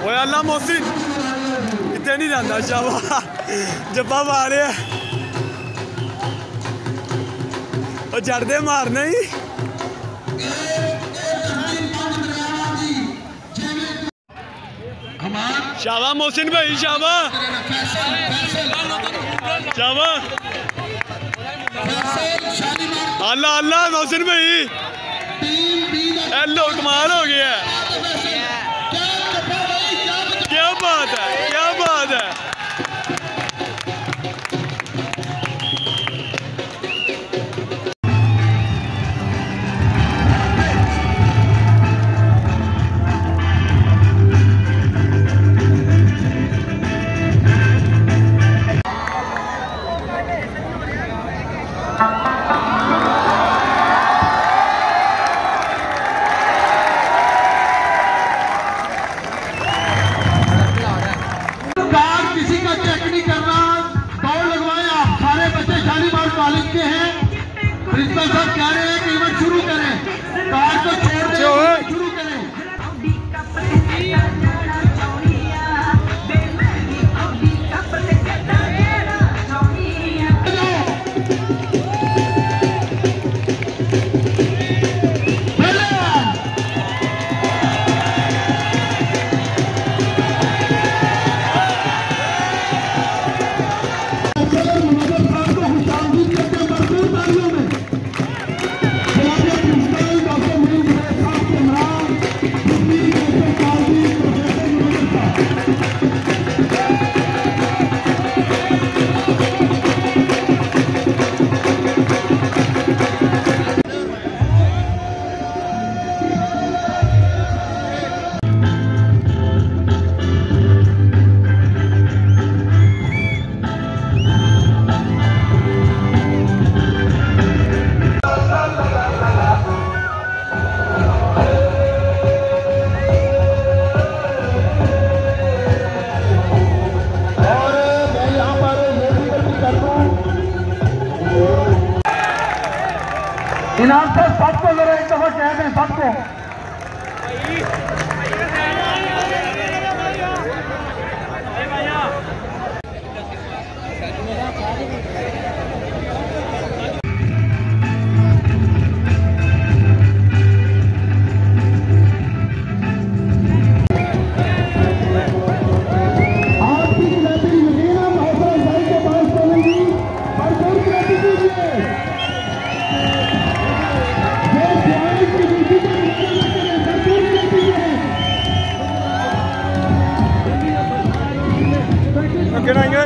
ओए अल्लाह मोहसिन कितने नहीं जाता शाबा जब्बा मारे और जड़दे मारने ही शाबा मोहसिन भाई शाबा शाबा अल्लाह अल्लाह मोहसिन भाई हेलो कमाल हो गया क्या बात है क्या बात है। प्रिंसिपल साहब कह रहे हैं कि इवेंट शुरू करें, कार को छोड़ दें, शुरू करें। इनाम से सबको जरा एक दफा कह दें सबको। गिराएंगे